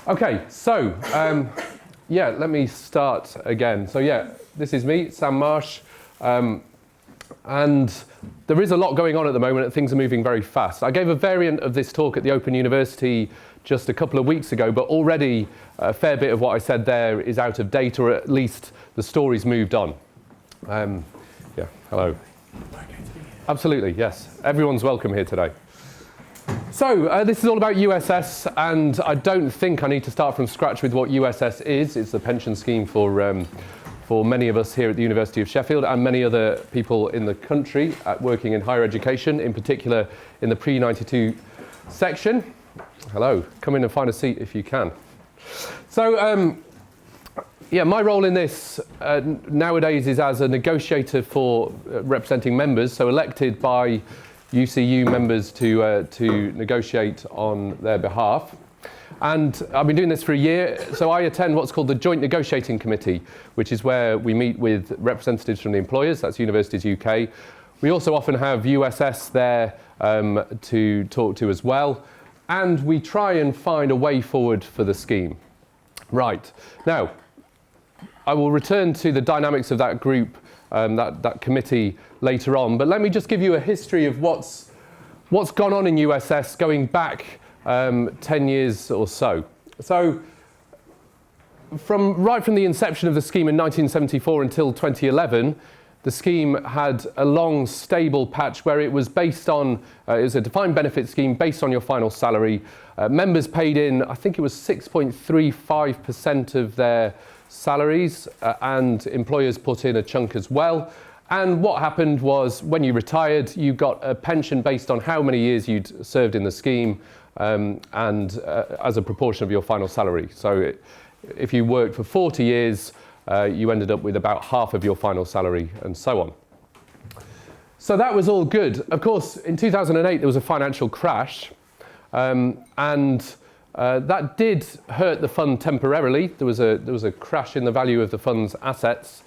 Okay, so let me start again. So this is me, Sam Marsh, and there is a lot going on at the moment. Things are moving very fast. I gave a variant of this talk at the Open University just a couple of weeks ago, but already a fair bit of what I said there is out of date, or at least the story's moved on. Hello. Absolutely, yes. Everyone's welcome here today. So this is all about USS, and I don't think I need to start from scratch with what USS is. It's the pension scheme for many of us here at the University of Sheffield and many other people in the country working in higher education, in particular in the pre-92 section. Hello, come in and find a seat if you can. So my role in this nowadays is as a negotiator for representing members, so elected by UCU members to negotiate on their behalf. And I've been doing this for a year, so I attend what's called the Joint Negotiating Committee, which is where we meet with representatives from the employers, that's Universities UK. We also often have USS there to talk to as well, and we try and find a way forward for the scheme. Right, now, I will return to the dynamics of that group, that committee later on, but let me just give you a history of what's gone on in USS going back 10 years or so. So right from the inception of the scheme in 1974 until 2011, the scheme had a long, stable patch where it was based on, it was a defined benefit scheme based on your final salary. Members paid in, I think it was 6.35% of their salaries, and employers put in a chunk as well. And what happened was, when you retired, you got a pension based on how many years you'd served in the scheme, and as a proportion of your final salary. So if you worked for 40 years, you ended up with about half of your final salary, and so on. So that was all good. Of course, in 2008, there was a financial crash, and that did hurt the fund temporarily. There was a crash in the value of the fund's assets.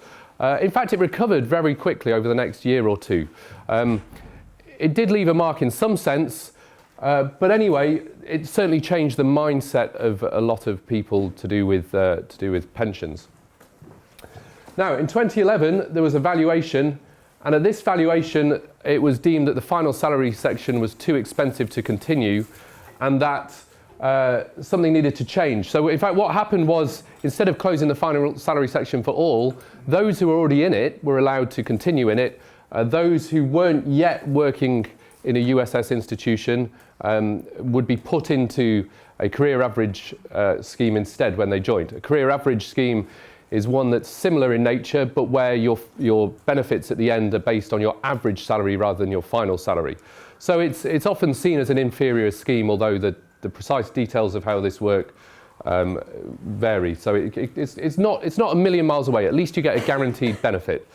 In fact, it recovered very quickly over the next year or two. It did leave a mark in some sense, but anyway, it certainly changed the mindset of a lot of people to do with pensions. Now, in 2011, there was a valuation, and at this valuation, it was deemed that the final salary section was too expensive to continue, and that something needed to change. So in fact, what happened was, instead of closing the final salary section for all, those who were already in it were allowed to continue in it. Those who weren't yet working in a USS institution would be put into a career average scheme instead when they joined. A career average scheme is one that's similar in nature, but where your benefits at the end are based on your average salary rather than your final salary. So it's often seen as an inferior scheme, although the precise details of how this works vary. So it's not a million miles away. At least you get a guaranteed benefit.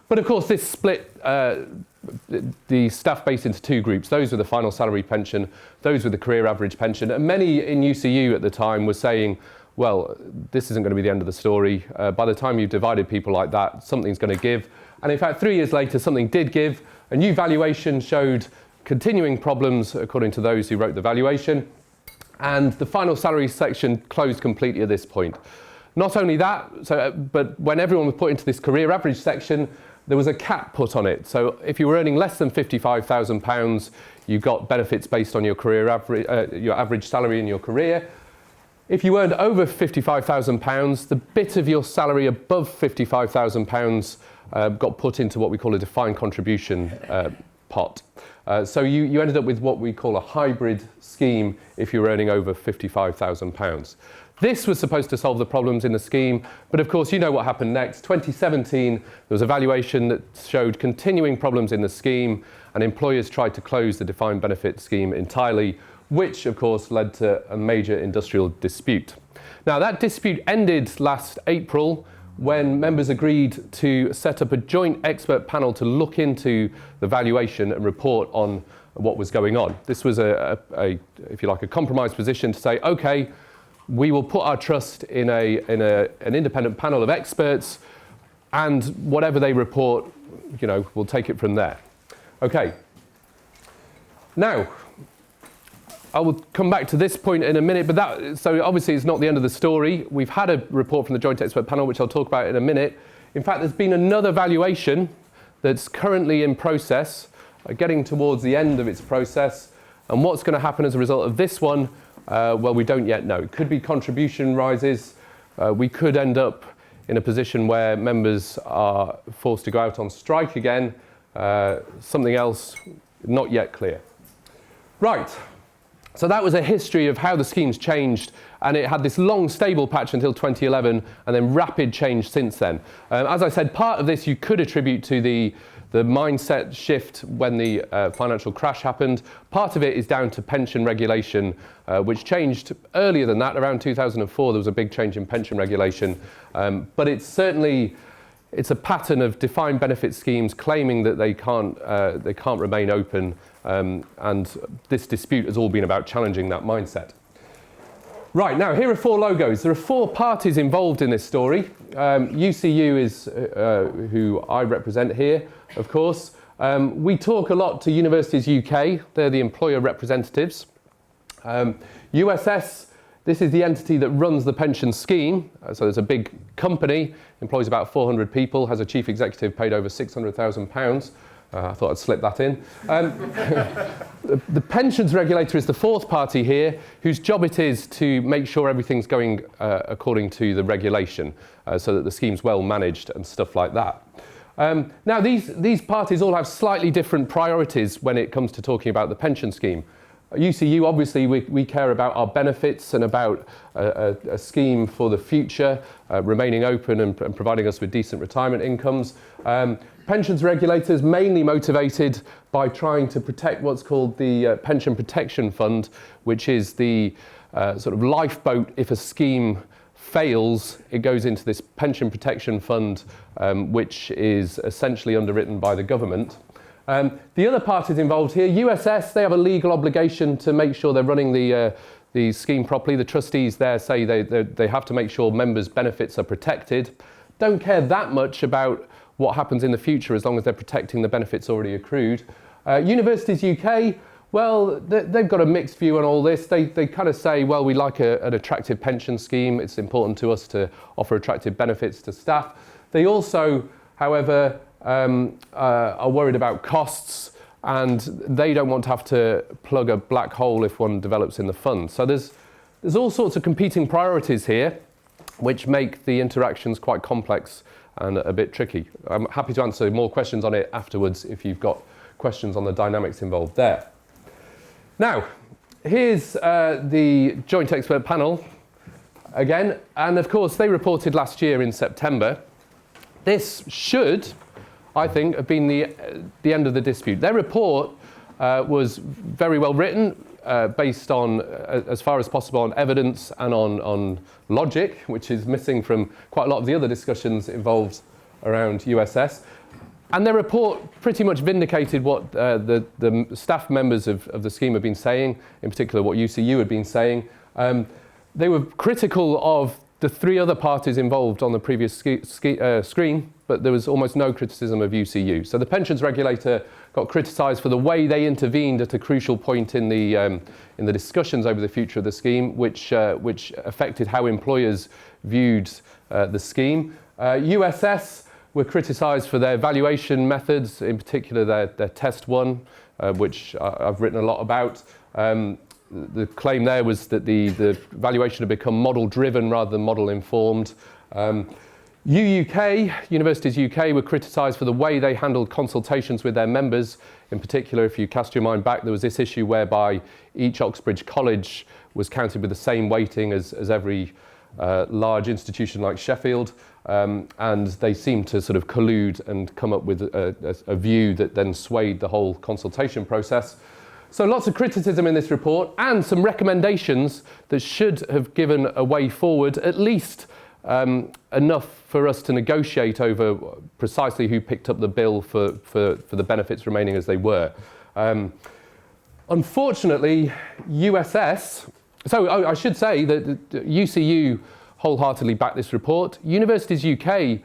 But of course, this split the staff base into two groups, those with the final salary pension, those with the career average pension. And many in UCU at the time were saying, well, this isn't going to be the end of the story. By the time you've divided people like that, something's going to give. And in fact, 3 years later, something did give. A new valuation showed continuing problems, according to those who wrote the valuation. And the final salary section closed completely at this point. Not only that, but when everyone was put into this career average section, there was a cap put on it. So if you were earning less than £55,000, you got benefits based on your your average salary in your career. If you earned over £55,000, the bit of your salary above £55,000 got put into what we call a defined contribution pot. So you ended up with what we call a hybrid scheme if you were earning over £55,000. This was supposed to solve the problems in the scheme, but of course you know what happened next. 2017, there was a valuation that showed continuing problems in the scheme, and employers tried to close the defined benefit scheme entirely, which of course led to a major industrial dispute. Now that dispute ended last April when members agreed to set up a joint expert panel to look into the valuation and report on what was going on. This was if you like, a compromise position to say, okay, we will put our trust in an independent panel of experts, and whatever they report, we'll take it from there. Okay. Now, I will come back to this point in a minute, but so obviously it's not the end of the story. We've had a report from the Joint Expert Panel, which I'll talk about in a minute. In fact, there's been another valuation that's currently in process, getting towards the end of its process. And what's going to happen as a result of this one, well, we don't yet know. It could be contribution rises. We could end up in a position where members are forced to go out on strike again. Something else not yet clear. Right. So that was a history of how the scheme's changed, and it had this long stable patch until 2011 and then rapid change since then. As I said, part of this you could attribute to the mindset shift when the financial crash happened. Part of it is down to pension regulation, which changed earlier than that. Around 2004 there was a big change in pension regulation, but it's a pattern of defined benefit schemes claiming that they can't remain open, and this dispute has all been about challenging that mindset. Right, now here are 4 logos. There are 4 parties involved in this story. UCU is who I represent here, of course. We talk a lot to Universities UK. They're the employer representatives. USS, this is the entity that runs the pension scheme. So there's a big company, employs about 400 people, has a chief executive paid over £600,000. I thought I'd slip that in. The pensions regulator is the 4th party here, whose job it is to make sure everything's going according to the regulation, so that the scheme's well managed and stuff like that. Now, these parties all have slightly different priorities when it comes to talking about the pension scheme. UCU, obviously, we care about our benefits and about a scheme for the future, remaining open and providing us with decent retirement incomes. Pensions regulators mainly motivated by trying to protect what's called the Pension Protection Fund, which is the sort of lifeboat. If a scheme fails, it goes into this Pension Protection Fund, which is essentially underwritten by the government. The other parties involved here, USS, they have a legal obligation to make sure they're running the scheme properly. The trustees there say they have to make sure members' benefits are protected. Don't care that much about what happens in the future as long as they're protecting the benefits already accrued. Universities UK, well, they've got a mixed view on all this. They kind of say, well, we like an attractive pension scheme. It's important to us to offer attractive benefits to staff. They also, however, are worried about costs, and they don't want to have to plug a black hole if one develops in the fund. So there's all sorts of competing priorities here, which make the interactions quite complex and a bit tricky. I'm happy to answer more questions on it afterwards if you've got questions on the dynamics involved there. Now, here's the Joint Expert Panel again, and of course they reported last year in September. This should, I think, have been the end of the dispute. Their report was very well written, based on, as far as possible, on evidence and on logic, which is missing from quite a lot of the other discussions involved around USS. And their report pretty much vindicated what the staff members of the scheme have been saying, in particular what UCU had been saying. They were critical of the 3 other parties involved on the previous screen, but there was almost no criticism of UCU. So the pensions regulator got criticised for the way they intervened at a crucial point in the discussions over the future of the scheme, which affected how employers viewed the scheme. USS were criticised for their valuation methods, in particular their test 1, which I've written a lot about. The claim there was that the valuation had become model-driven rather than model-informed. Universities UK were criticised for the way they handled consultations with their members. In particular, if you cast your mind back, there was this issue whereby each Oxbridge college was counted with the same weighting as every large institution like Sheffield, and they seemed to sort of collude and come up with a view that then swayed the whole consultation process. So lots of criticism in this report and some recommendations that should have given a way forward, at least enough for us to negotiate over precisely who picked up the bill for the benefits remaining as they were. Unfortunately, USS, so I should say that UCU wholeheartedly backed this report. Universities UK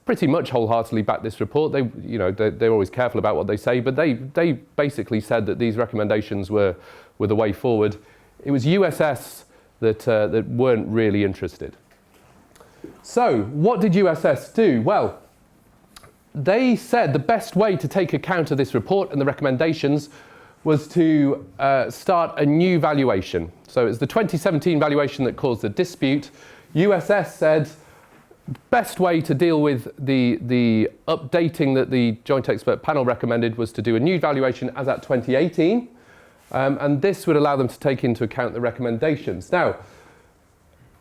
pretty much wholeheartedly backed this report. They're always careful about what they say, but they basically said that these recommendations were were the way forward. It was USS that weren't really interested. So what did USS do? Well, they said the best way to take account of this report and the recommendations was to start a new valuation. So it's the 2017 valuation that caused the dispute. USS said best way to deal with the updating that the joint expert panel recommended was to do a new valuation as at 2018, and this would allow them to take into account the recommendations. Now,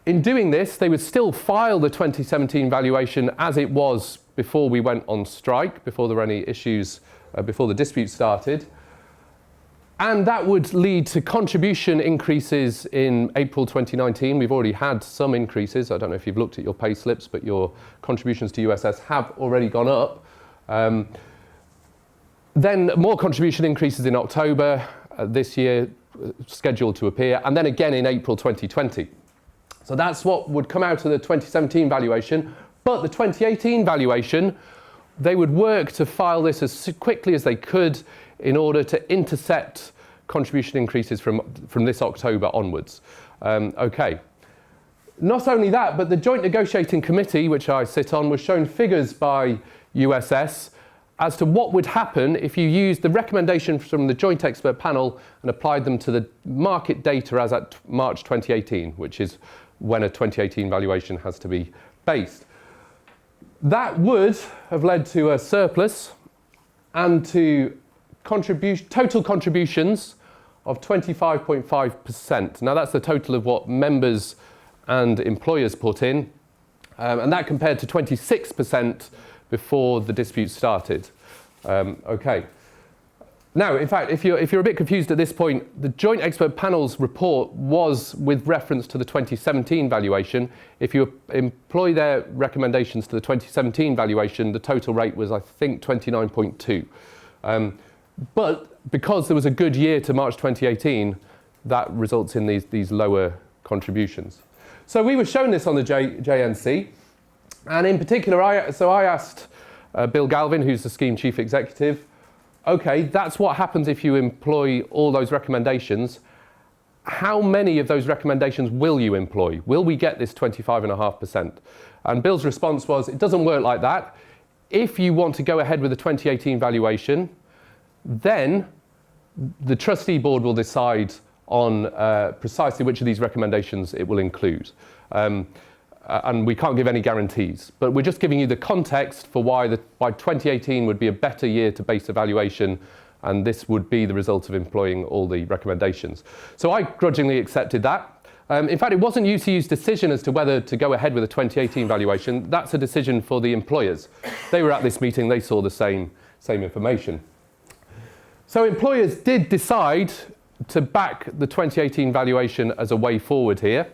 in doing this, they would still file the 2017 valuation as it was before we went on strike, before there were any issues, before the dispute started. And that would lead to contribution increases in April 2019. We've already had some increases. I don't know if you've looked at your pay slips, but your contributions to USS have already gone up. Then more contribution increases in October this year, scheduled to appear, and then again in April 2020. So that's what would come out of the 2017 valuation. But the 2018 valuation, they would work to file this as quickly as they could in order to intercept contribution increases from this October onwards. Okay. Not only that, but the Joint Negotiating Committee, which I sit on, was shown figures by USS as to what would happen if you used the recommendations from the Joint Expert Panel and applied them to the market data as at March 2018, which is when a 2018 valuation has to be based. That would have led to a surplus and to total contributions of 25.5%. Now that's the total of what members and employers put in, and that compared to 26% before the dispute started. Okay. Now, in fact, if you're a bit confused at this point, the Joint Expert Panel's report was with reference to the 2017 valuation. If you employ their recommendations to the 2017 valuation, the total rate was, I think, 29.2. But because there was a good year to March 2018, that results in these lower contributions. So we were shown this on the JNC, and in particular, I asked Bill Galvin, who's the scheme chief executive, okay, that's what happens if you employ all those recommendations. How many of those recommendations will you employ? Will we get this 25.5%? And Bill's response was, it doesn't work like that. If you want to go ahead with the 2018 valuation, then the trustee board will decide on precisely which of these recommendations it will include. And we can't give any guarantees, but we're just giving you the context for why 2018 would be a better year to base evaluation, and this would be the result of employing all the recommendations. So I grudgingly accepted that. In fact, it wasn't UCU's decision as to whether to go ahead with a 2018 valuation. That's a decision for the employers. They were at this meeting, they saw the same information. So employers did decide to back the 2018 valuation as a way forward here.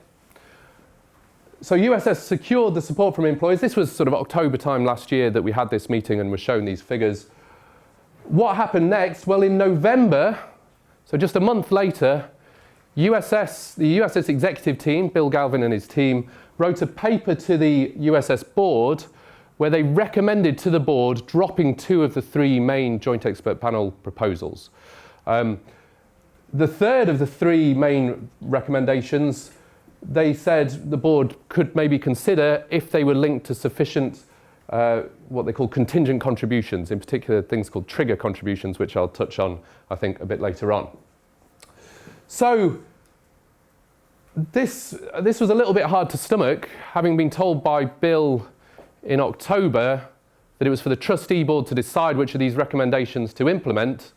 So USS secured the support from employers. This was sort of October time last year that we had this meeting and were shown these figures. What happened next? Well, in November, so just a month later, the USS executive team, Bill Galvin and his team, wrote a paper to the USS board where they recommended to the board dropping 2 of the 3 main joint expert panel proposals. The third of the 3 main recommendations, they said the board could maybe consider if they were linked to sufficient what they call contingent contributions, in particular things called trigger contributions, which I'll touch on, I think, a bit later on. So this was a little bit hard to stomach, having been told by Bill in October that it was for the trustee board to decide which of these recommendations to implement.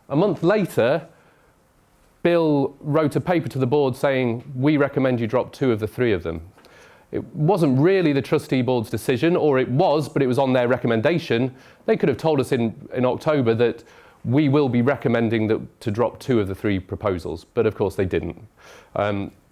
A month later, Bill wrote a paper to the board saying, we recommend you drop 2 of the 3 of them. It wasn't really the trustee board's decision, or it was, but it was on their recommendation. They could have told us in October that we will be recommending to drop 2 of the 3 proposals, but of course they didn't.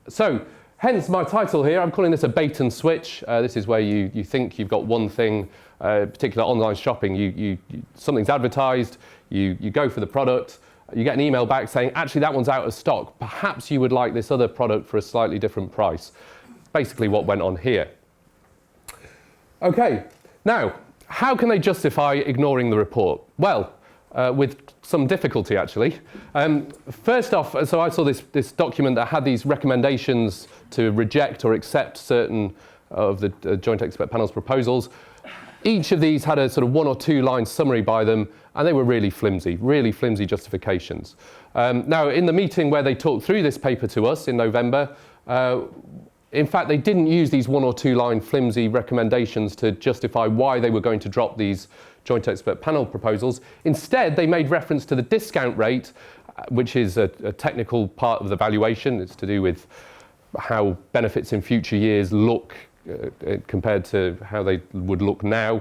So hence my title here, I'm calling this a bait and switch. This is where you think you've got one thing, particular online shopping, something's advertised, you go for the product, you get an email back saying, actually that one's out of stock. Perhaps you would like this other product for a slightly different price. Basically what went on here. Okay, now, how can they justify ignoring the report? Well, with some difficulty, actually. First off, so I saw this document that had these recommendations to reject or accept certain of the joint expert panel's proposals. Each of these had a sort of 1 or 2 line summary by them, and they were really flimsy justifications. Now, in the meeting where they talked through this paper to us in November, in fact, they didn't use these 1 or 2 line flimsy recommendations to justify why they were going to drop these joint expert panel proposals. Instead, they made reference to the discount rate, which is a technical part of the valuation. It's to do with how benefits in future years look compared to how they would look now.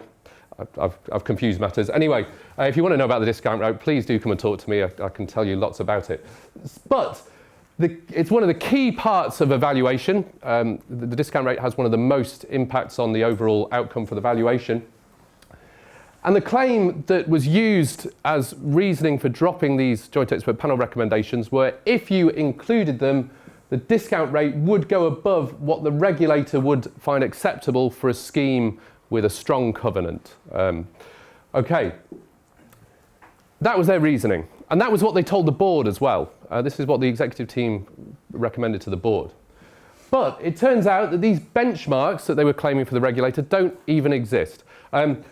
I've confused matters. Anyway, if you want to know about the discount rate, please do come and talk to me. I can tell you lots about it. But it's one of the key parts of a valuation. The discount rate has one of the most impacts on the overall outcome for the valuation. And the claim that was used as reasoning for dropping these joint expert panel recommendations were if you included them, the discount rate would go above what the regulator would find acceptable for a scheme with a strong covenant. Okay, that was their reasoning. And that was what they told the board as well. This is what the executive team recommended to the board. But it turns out that these benchmarks that they were claiming for the regulator don't even exist.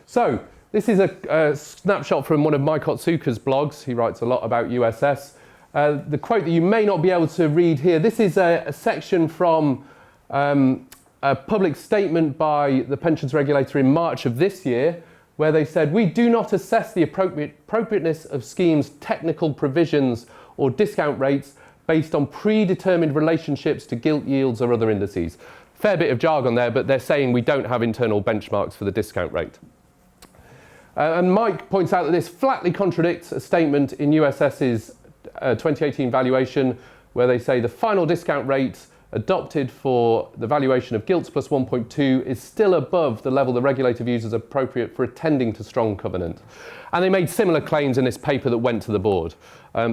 So this is a snapshot from one of Mike Otsuka's blogs. He writes a lot about USS. The quote that you may not be able to read here, this is a section from a public statement by the pensions regulator in March of this year, where they said, "We do not assess the appropriateness of schemes' technical provisions or discount rates based on predetermined relationships to gilt yields or other indices." Fair bit of jargon there, but they're saying we don't have internal benchmarks for the discount rate. And Mike points out that this flatly contradicts a statement in USS's 2018 valuation where they say the final discount rate adopted for the valuation of gilts plus 1.2 is still above the level the regulator views as appropriate for attending to strong covenant. And they made similar claims in this paper that went to the board.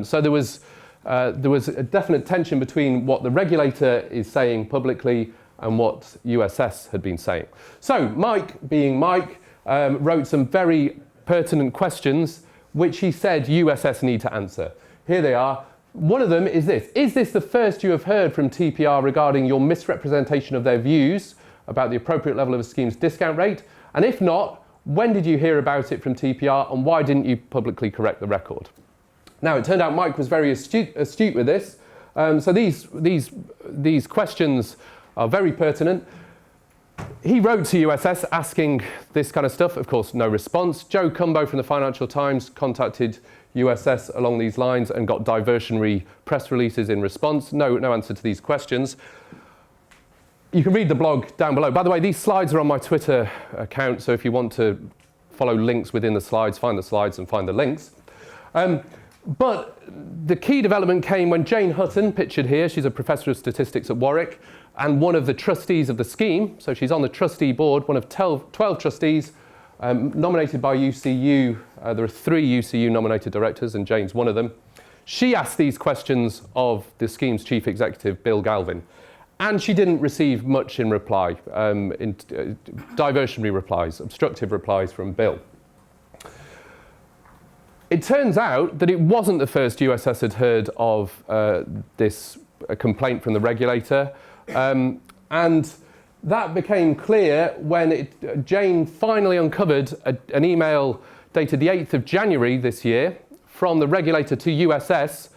So there was a definite tension between what the regulator is saying publicly and what USS had been saying. So Mike, being Mike, wrote some very pertinent questions which he said USS need to answer. Here they are. One of them is this. Is this the first you have heard from TPR regarding your misrepresentation of their views about the appropriate level of a scheme's discount rate? And if not, when did you hear about it from TPR and why didn't you publicly correct the record? Now, it turned out Mike was very astute with this. So these questions are very pertinent. He wrote to USS asking this kind of stuff. Of course, no response. Joe Cumbo from the Financial Times contacted USS along these lines and got diversionary press releases in response. No answer to these questions. You can read the blog down below. By the way, these slides are on my Twitter account, so if you want to follow links within the slides, find the slides and find the links. But the key development came when Jane Hutton, pictured here, she's a professor of statistics at Warwick, and one of the trustees of the scheme, so she's on the trustee board, one of 12 trustees, nominated by UCU. There are 3 UCU nominated directors, and Jane's one of them. She asked these questions of the scheme's chief executive, Bill Galvin, and she didn't receive much in reply, diversionary replies, obstructive replies from Bill. It turns out that it wasn't the first USS had heard of this complaint from the regulator, and that became clear when Jane finally uncovered an email dated the 8th of January this year from the regulator to USS,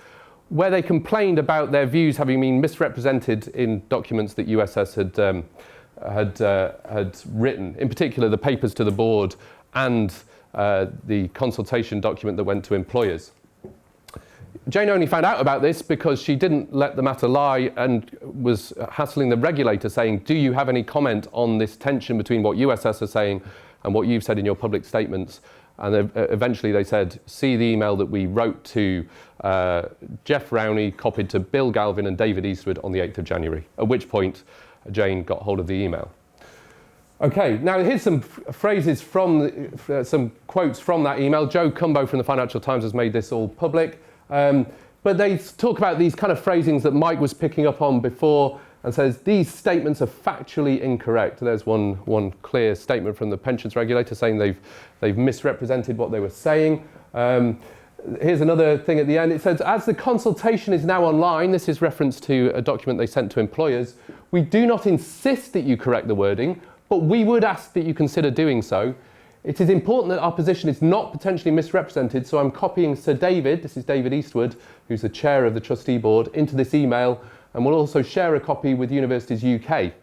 where they complained about their views having been misrepresented in documents that USS had written, in particular the papers to the board and the consultation document that went to employers. Jane only found out about this because she didn't let the matter lie and was hassling the regulator saying, do you have any comment on this tension between what USS are saying and what you've said in your public statements? And eventually they said, see the email that we wrote to Jeff Rowney, copied to Bill Galvin and David Eastwood on the 8th of January, at which point Jane got hold of the email. Okay, now here's some phrases from, some quotes from that email. Joe Cumbo from the Financial Times has made this all public. But they talk about these kind of phrasings that Mike was picking up on before and says these statements are factually incorrect. There's one clear statement from the pensions regulator saying they've misrepresented what they were saying. Here's another thing at the end. It says, as the consultation is now online, this is reference to a document they sent to employers, we do not insist that you correct the wording, but we would ask that you consider doing so. It is important that our position is not potentially misrepresented, so I'm copying Sir David, this is David Eastwood, who's the chair of the trustee board, into this email, and we'll also share a copy with Universities UK.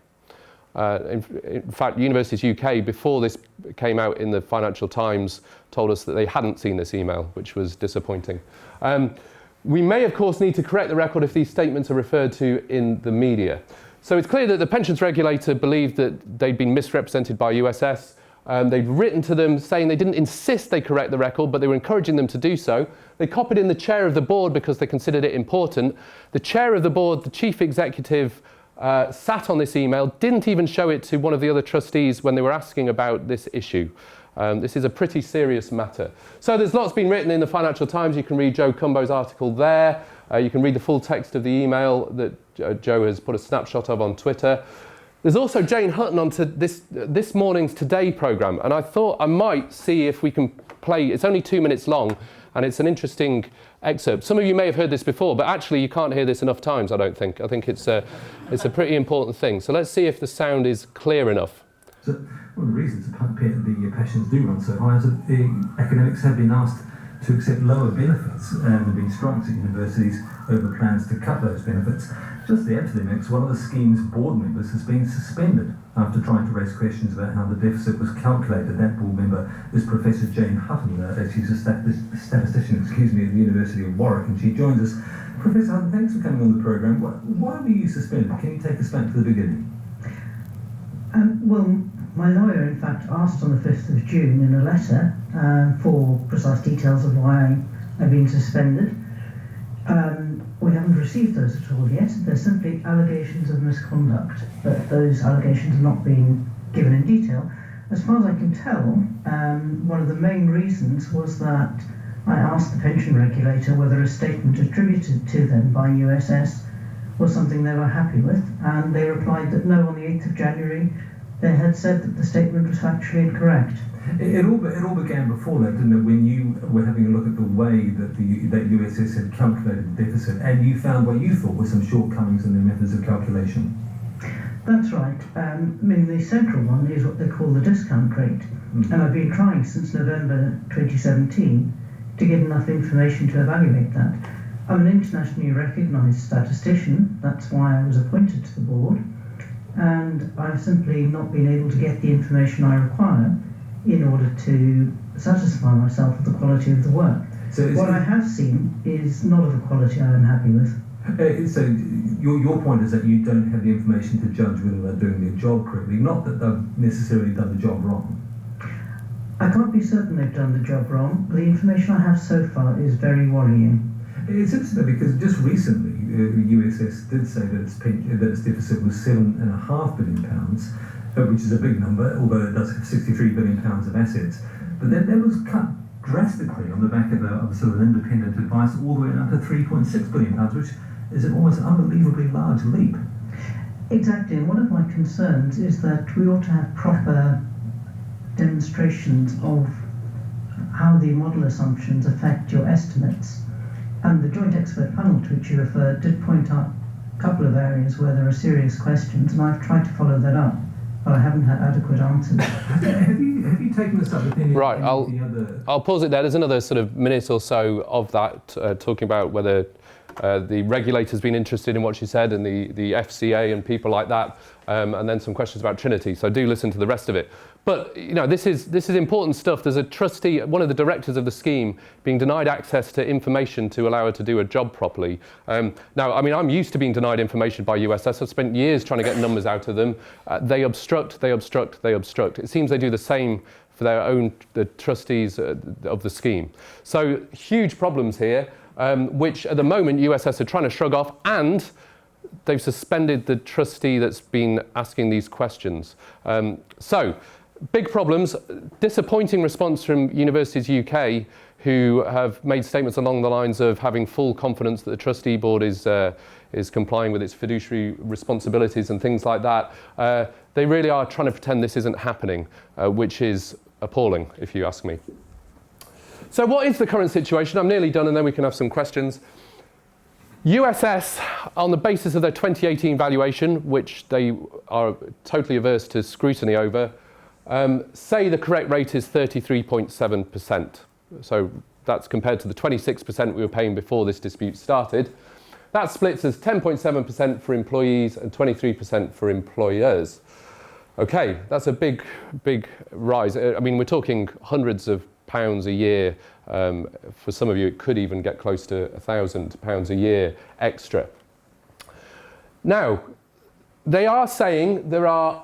In fact, Universities UK, before this came out in the Financial Times, told us that they hadn't seen this email, which was disappointing. We may, of course, need to correct the record if these statements are referred to in the media. So it's clear that the pensions regulator believed that they'd been misrepresented by USS. They'd written to them saying they didn't insist they correct the record, but they were encouraging them to do so. They copied in the chair of the board because they considered it important. The chair of the board, the chief executive, sat on this email, didn't even show it to one of the other trustees when they were asking about this issue. This is a pretty serious matter. So there's lots been written in the Financial Times. You can read Joe Cumbo's article there. You can read the full text of the email that Joe has put a snapshot of on Twitter. There's also Jane Hutton on to this morning's Today programme, and I thought I might see if we can play. It's only 2 minutes long, and it's an interesting excerpt. Some of you may have heard this before, but actually you can't hear this enough times, I don't think. I think it's a pretty important thing. So let's see if the sound is clear enough. So one of the reasons the pensions do run so high is that the academics have been asked to accept lower benefits and have been strikes at universities over plans to cut those benefits. Just to add to the mix, one of the scheme's board members has been suspended after trying to raise questions about how the deficit was calculated. That board member is Professor Jane Hutton. She's a statistician, at the University of Warwick, and she joins us. Professor Hutton, thanks for coming on the programme. Why were you suspended? Can you take us back to the beginning? Well, my lawyer, in fact, asked on the 5th of June in a letter for precise details of why I've been suspended. We haven't received those at all yet. They're simply allegations of misconduct, but those allegations have not been given in detail. As far as I can tell, one of the main reasons was that I asked the pension regulator whether a statement attributed to them by USS was something they were happy with, and they replied that no, on the 8th of January they had said that the statement was factually incorrect. It all began before that, didn't it, when you were having a look at the way that that USS had calculated the deficit, and you found what you thought were some shortcomings in their methods of calculation. That's right. The central one is what they call the discount rate, and I've been trying since November 2017 to get enough information to evaluate that. I'm an internationally recognised statistician, that's why I was appointed to the board, and I've simply not been able to get the information I require in order to satisfy myself with the quality of the work. So what I have seen is not of a quality I am happy with. So your point is that you don't have the information to judge whether they're doing their job correctly, not that they've necessarily done the job wrong. I can't be certain they've done the job wrong, but the information I have so far is very worrying. It's interesting because just recently USS did say that its deficit was £7.5 billion, which is a big number, although it does have £63 billion of assets. But that was cut drastically on the back of sort of an independent advice all the way down to £3.6 billion, which is an almost unbelievably large leap. Exactly, and one of my concerns is that we ought to have proper demonstrations of how the model assumptions affect your estimates. And the joint expert panel to which you referred did point out a couple of areas where there are serious questions, and I've tried to follow that up, but I haven't had adequate answers. Have you taken this up with any Right, of the other... I'll pause it there. There's another sort of minute or so of that, talking about whether the regulator's been interested in what she said, and the FCA and people like that, and then some questions about Trinity. So do listen to the rest of it. But this is important stuff. There's a trustee, one of the directors of the scheme, being denied access to information to allow her to do her job properly. Now, I'm used to being denied information by USS. I've spent years trying to get numbers out of them. They obstruct. It seems they do the same for the trustees of the scheme. So huge problems here, which at the moment USS are trying to shrug off, and they've suspended the trustee that's been asking these questions. So big problems, disappointing response from Universities UK, who have made statements along the lines of having full confidence that the trustee board is complying with its fiduciary responsibilities and things like that. They really are trying to pretend this isn't happening, which is appalling, if you ask me. So what is the current situation? I'm nearly done and then we can have some questions. USS, on the basis of their 2018 valuation, which they are totally averse to scrutiny over, say the correct rate is 33.7%. So that's compared to the 26% we were paying before this dispute started. That splits as 10.7% for employees and 23% for employers. Okay, that's a big rise. I mean, we're talking hundreds of pounds a year. For some of you, it could even get close to £1,000 a year extra. Now, they are saying there are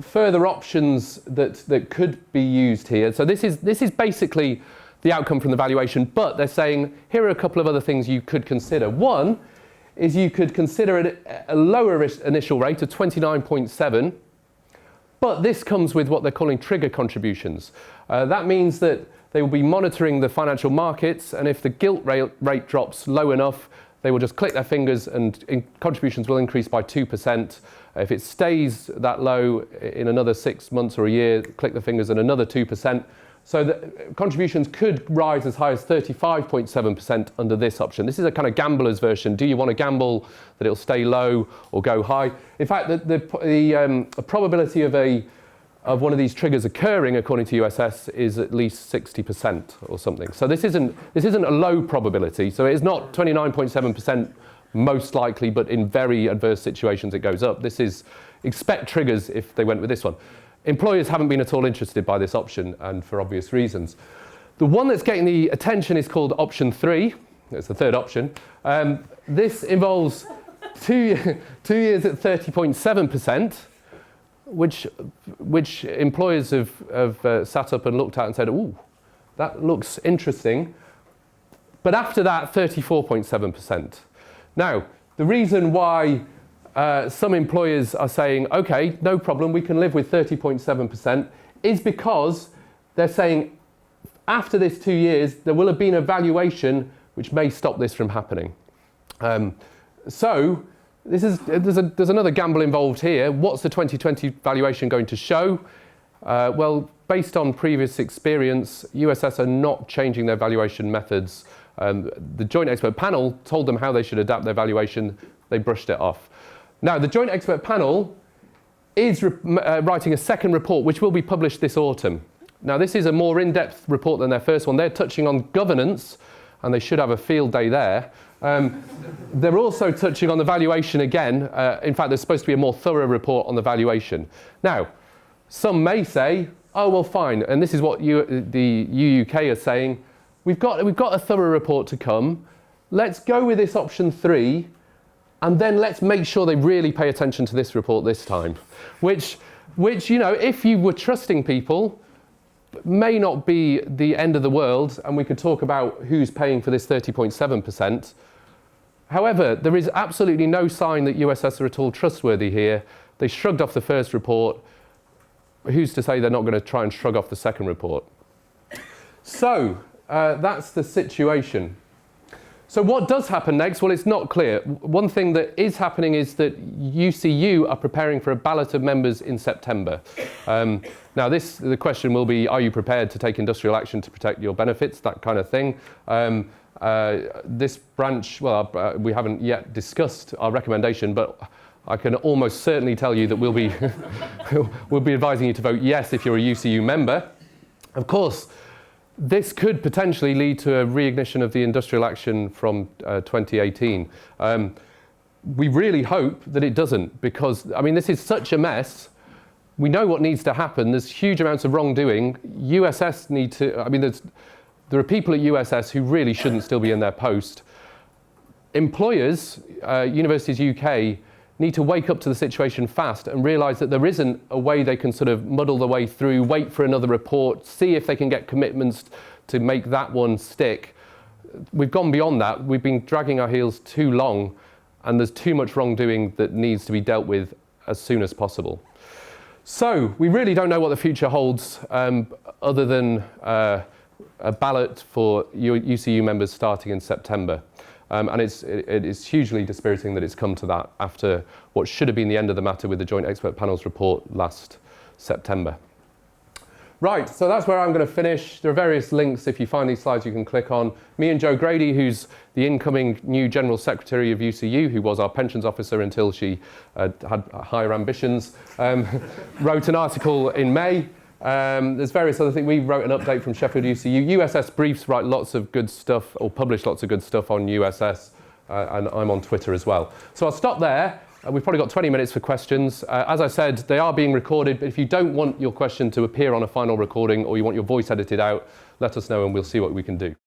further options that could be used here. So this is basically the outcome from the valuation, but they're saying here are a couple of other things you could consider. One is you could consider a lower initial rate of 29.7, but this comes with what they're calling trigger contributions. That means that they will be monitoring the financial markets, and if the gilt rate drops low enough, they will just click their fingers and contributions will increase by 2%. If it stays that low in another 6 months or a year, click the fingers and another 2%. So the contributions could rise as high as 35.7% under this option. This is a kind of gambler's version. Do you want to gamble that it'll stay low or go high? In fact, the probability of one of these triggers occurring, according to USS, is at least 60% or something. So this isn't a low probability. So it is not 29.7% most likely, but in very adverse situations it goes up. This is expect triggers if they went with this one. Employers haven't been at all interested by this option, and for obvious reasons. The one that's getting the attention is called option 3. It's the third option. This involves two years at 30.7%, which employers have sat up and looked at and said, ooh, that looks interesting. But after that, 34.7%. Now, the reason why some employers are saying, okay, no problem, we can live with 30.7%, is because they're saying after this 2 years, there will have been a valuation which may stop this from happening. So there's another gamble involved here. What's the 2020 valuation going to show? Well, based on previous experience, USS are not changing their valuation methods. The joint expert panel told them how they should adapt their valuation. They brushed it off. Now, the joint expert panel is writing a second report, which will be published this autumn. Now, this is a more in-depth report than their first one. They're touching on governance, and they should have a field day there. They're also touching on the valuation again. In fact, there's supposed to be a more thorough report on the valuation. Now, some may say, oh, well, fine. And this is what the UUK are saying. We've got a thorough report to come. Let's go with this option 3. And then let's make sure they really pay attention to this report this time, which you know, if you were trusting people, may not be the end of the world, and we could talk about who's paying for this 30.7%. However, there is absolutely no sign that USS are at all trustworthy here. They shrugged off the first report. Who's to say they're not going to try and shrug off the second report? So that's the situation. So what does happen next? Well, it's not clear. One thing that is happening is that UCU are preparing for a ballot of members in September. Now, the question will be, are you prepared to take industrial action to protect your benefits, that kind of thing. This branch, well, we haven't yet discussed our recommendation, but I can almost certainly tell you that we'll be advising you to vote yes if you're a UCU member. Of course, this could potentially lead to a reignition of the industrial action from 2018. We really hope that it doesn't, because, I mean, this is such a mess. We know what needs to happen. There's huge amounts of wrongdoing. USS need to, I mean, there are people at USS who really shouldn't still be in their post. Employers, Universities UK, need to wake up to the situation fast and realise that there isn't a way they can sort of muddle their way through, wait for another report, see if they can get commitments to make that one stick. We've gone beyond that. We've been dragging our heels too long, and there's too much wrongdoing that needs to be dealt with as soon as possible. So we really don't know what the future holds, other than a ballot for UCU members starting in September. And it is hugely dispiriting that it's come to that after what should have been the end of the matter with the Joint Expert Panel's report last September. Right, so that's where I'm going to finish. There are various links if you find these slides you can click on. Me and Jo Grady, who's the incoming new General Secretary of UCU, who was our pensions officer until she had higher ambitions, wrote an article in May. There's various other things. We wrote an update from Sheffield UCU. USS Briefs write lots of good stuff, or publish lots of good stuff on USS, and I'm on Twitter as well. So I'll stop there. We've probably got 20 minutes for questions. As I said, they are being recorded, but if you don't want your question to appear on a final recording or you want your voice edited out, let us know and we'll see what we can do.